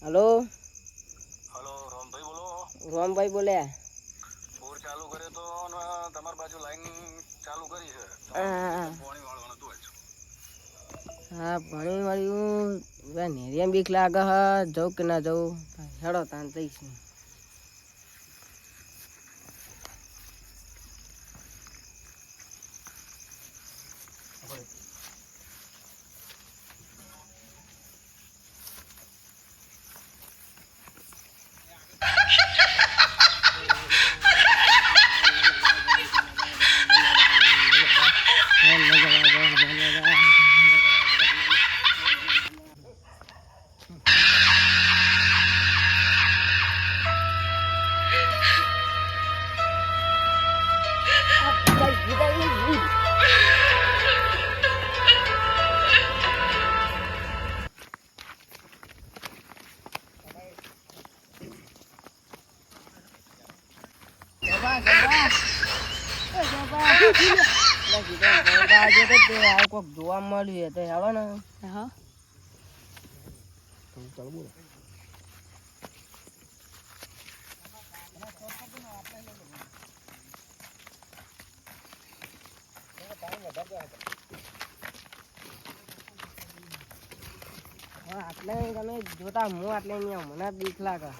Hello hello Rombhai બોલો. રોમભાઈ બોલ્યા. બોર ચાલુ કરે તો તમારી બાજુ લાઈન ચાલુ કરી છે. હા પાણી વાળવાનું હતું આજ. હા પાણી વાળ્યું નેરિયા બીક લાગે હ જવું કે ના જવું હેડો તાન જઈશું. જોવા મળ્યું તો હેડો ને. હા બોલો. આટલે તમે જોતા હું આટલે નહીં મને બીક લાગે.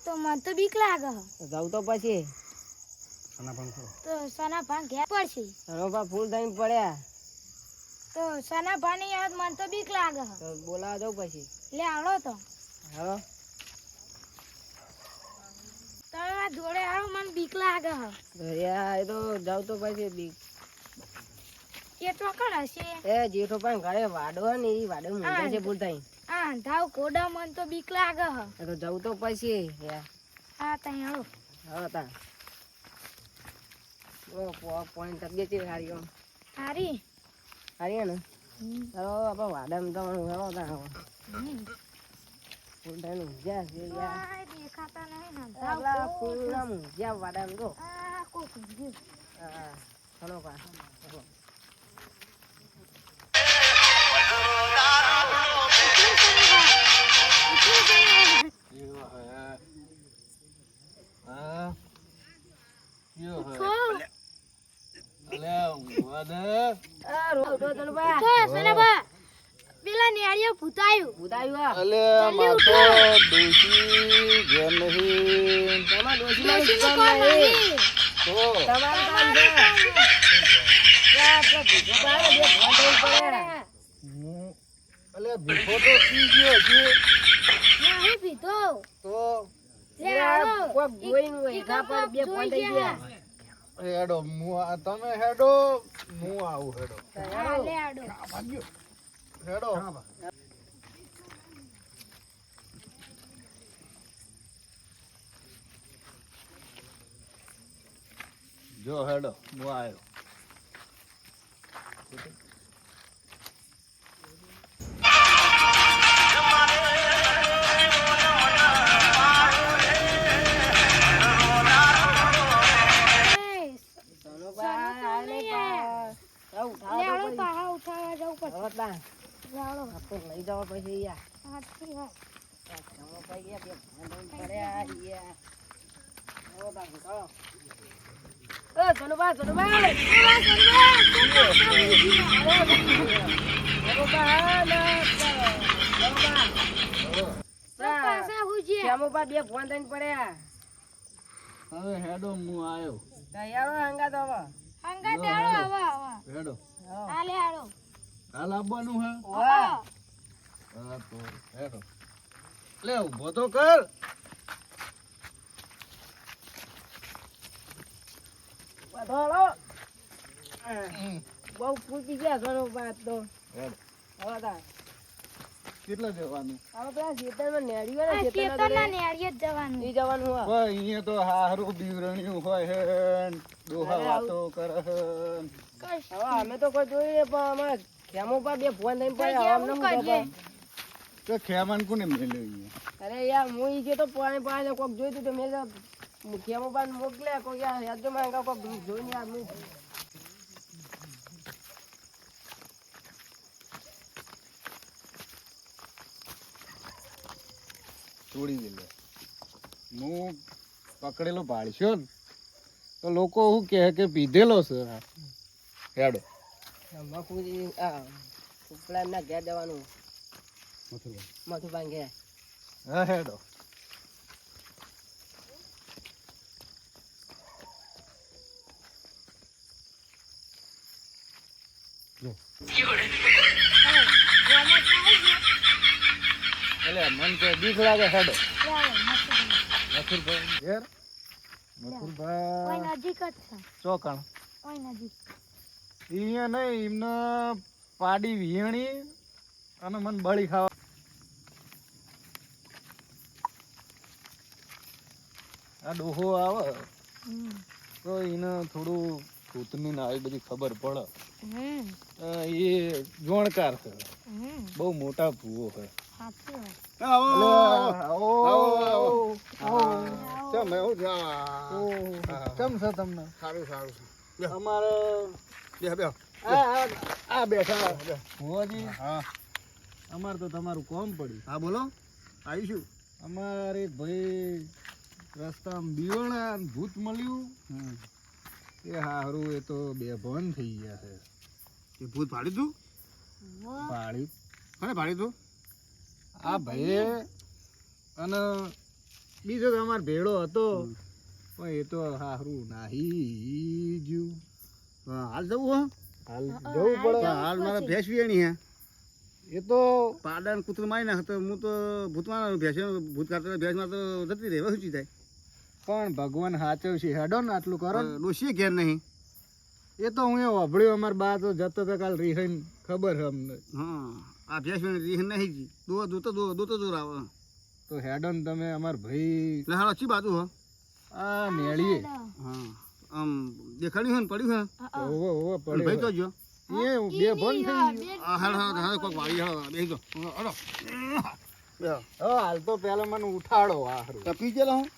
તો મને તો બીક લાગે. જવું તો પછી તો સના ભાન ઘેર પડશે. ફૂલ થઈને પડ્યા તો સના ભાની યાદ મને તો બીક લાગે. તો બોલાવા જવું પછી. લે આવડો તો હા તમે આ જોડે આવો મને બીક લાગે. એ તો જાવ તો પછી બીક એ તો કણ હશે. એ જેઠો પણ ઘરે વાડો ને એ વાડો મૂંઝા છે ભૂલ થાય. હા ધાવ કોડા મને તો બીક લાગે. તો જવું તો પછી. હા તઈ આવો. હા તા પોઈન્ટ તબિયત સારી સારી સારી ને. ચાલો આપણે વાડામાં જવાનું હેડો તા ફૂલ થઈને ઊંઝ્યા છે દેખાતા નહીં. ફૂલ ના ઊંઝ્યા વાડામાં તો. હા ચલો પા પેલા નેળિયો ભૂતાયું. ભીખો તો પી ગયો છે. નહીં પીધો. તો હેડો તમે હેડો હું આવું હેડો. હેડો જો હેડો હું આવ્યો. લઈ જવા પછી બે ફોન થઈને પડ્યા. હવે હેડો હું આવ્યો. તૈયારો હંગા તો હેડો હાલે હાલ આવવાનું હે. હા હા તો હેડો. લે ઊભો તો કર. વધારો બહુ પૂછી ગયા ઘણો વાત તો હેડ. હવે તાર કેટલા જવાનું? આપણે પેલા ખેતરમાં નેડી હોય ને ખેતરના નેળીએ જ જવાનું. એ જવાનું હોય. ભાઈ અહીંયા તો હારું બીવરણ્યું હોય હે ન, ડોહા અરે વાતો કરે હે ન. હવે અમે તો કોઈ જોઈ નહીં પણ અમારે ખેમો પર બે ફોન થઈને તો પડ્યા. જેવું અમને શું કરીએ. ખબર? તો ખેમાન કોને મેલ્યો અહીંયા? અરે યાર હું ઈ તો પાણી પાણી કોક જોઈતું તો મેં ખેમો પર મોકલ્યા કોઈ યાર યાદ તો માંગા કોક જોઈને યાર હું છોડી દે લે. હું પકડેલો ભાળ્યો ને તો લોકો શું કહે કે પીધેલો છે આ. હેડો. મફુજી આ ઉપલા ના ઘેર જવાનું મથું ભાંગે. હા હેડો. એટલે મન તો બીક લાગે. હેડો. મથુરભાઈ ઘેર. ઓય મથુરભાઈ નજીક જ છે. ચોકણ ઓય નજીક. અહીંયા નહીં એમને પાડી વિહણી અને મને બળી ખાવા. આ ડોહો આવે હમ. તો એને થોડું ભૂતની ને આવી બધી ખબર પડે. હમ. એ જોણકાર છે, હમ. બહુ મોટા ભૂવો છે. સાચી વાત. કેમ છે તમને? સારું સારું છે. અમારે આ બેઠા ભુવાજી. હા, અમારે તો તમારું કોમ પડ્યું. હા બોલો, આવીશું. અમારે એક ભાઈ રસ્તામાં બીવણા ને ભૂત મળ્યું. એ હારું એ તો બેભાન થઈ ગયા છે. એ ભૂત ભાડી તું? પાડી કોને ભાડી તું? આ ભાઈએ અને બીજો તો અમાર ભેળો હતો પણ એ તો હારું નાહી ગયું. હાલ જવું હાલ જવું પડે. હાલ મારા ભેંસ વિયાણી હે. એ તો પાડા ને કૂતરું મારી નાખે તો હું તો ભૂતમાં ભેંસ ભૂત કાઢતો ભેંસમાં તો જતી રહે શું થાય. પણ ભગવાન સાચવશે. હેડો ને આટલું કરો ને. ડોશીએ ઘેર નહીં. એ તો હું એ વાભળ્યું. અમાર બા તો જતો તો કાલ રિહાઈને ખબર છે અમને. હા, આ ભેંસ વિયાણી રીહ નહીં જી દોતો દૂર આવે. તો હેડો ને તમે. અમાર ભાઈ એટલે હાલ અચ્છી બાજુ હો. આ નેળીએ હા, આમ દેખાડ્યું હોય ને પડ્યું હોય. ઓવો ઓવો ભાઈ પડે. તો જો એ બે ભણ થઈ ગયું. હાલ કોઈક વાળી બેસી જો હલો. હાલ તો પેલા મને ઉઠાડો. આ હારું. પી ગયેલો હું.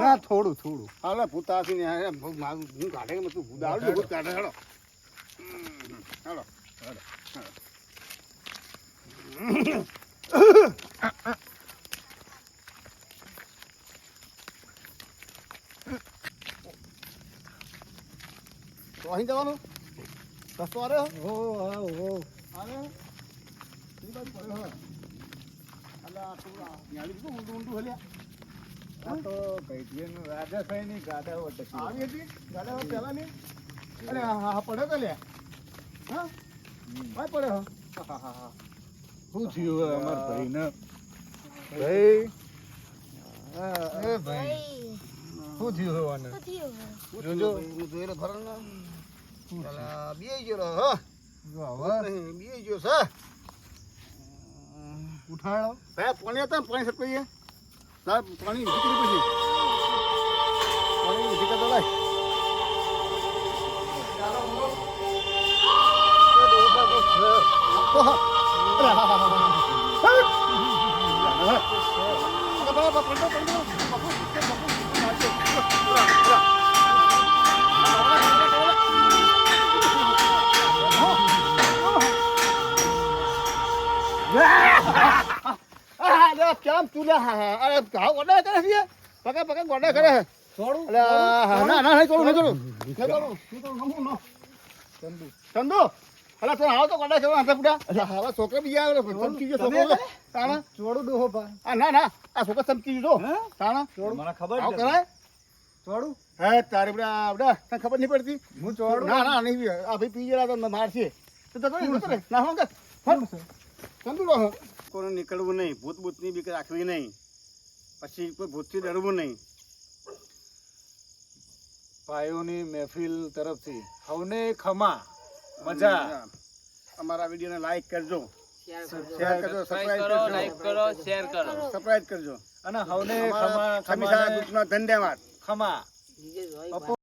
ના થોડું થોડું. હાલ ભૂત આથી મારું હું કાઢે કે તું ભૂત આવડે ભૂત કાઢે. હેડો હેડો હેડો. તો અહીં જવાનું રસ્તો આરે ઓ ઓ આરે ઈ બાજુ પડ્યો હોય. અલા તું ન્યાલી શું ઊંડું ઊંડું હલ્યા. આ તો કઈડિયાનું રાજા સાઈની ગાડા વટકી. આવી હતી ગાડા પેલા ની. અરે હા પડ્યો તો લે. હા ભાઈ પડ્યો. શું થયું હવે અમાર ભાઈને? ભાઈ એ ભાઈ શું થયું હવે આને? શું થયું હવે? જોજો. હું જોયેલો ખરો ને. પેલા બેય ગયો હો. જો હવે નહીં બેય ગયો છે. ઉઠાડો. ભાઈ પાણી હતા ને પાણી સટકાઈએ. સાહેબ પાણી નીકળી પછી પાણી નીકળી તો લાય. કેમ ચૂલ્યા અરે ઘાવ ગોડા કરે છે પકા પકા ગોડા કરે છે. થોડું અરે ના ના નહીં કરું ચંદુ અલા તો આવો તો ગોડા કરવા હાથે પુડા હાલા છોકરા બીજા આવે ચમકી ગયો છોકરો તાણા ચોડું ડોહો પા. આ ના ના આ છોકરા ચમકી ગયો તાણા મને ખબર આવ કરાય ચોડું હે તારે બડા તને ખબર નહીં પડતી. હું ચોડું. ના ના નહીં આ ભાઈ પી ગયેલા તો મારશે તો તો ના હોંગે ચંદુ રહો કોઈને નીકળવું નહીં, ભૂત ભૂતની બીક રાખવી નહીં, પછી કોઈ ભૂતથી ડરવું નહીં. ભાઈઓની મહેફિલ તરફથી હવને ખમા મજા. અમારા વિડીયોને લાઈક કરજો, શેર શેર કરજો, સબસ્ક્રાઇબ કરજો, લાઈક કરો શેર કરો સબસ્ક્રાઇબ કરજો. અને હવને અમારા ખમા ખમીસાળા ખમા ગ્રુપનો ધન્યવાદ. ખમા બીજે જોઈ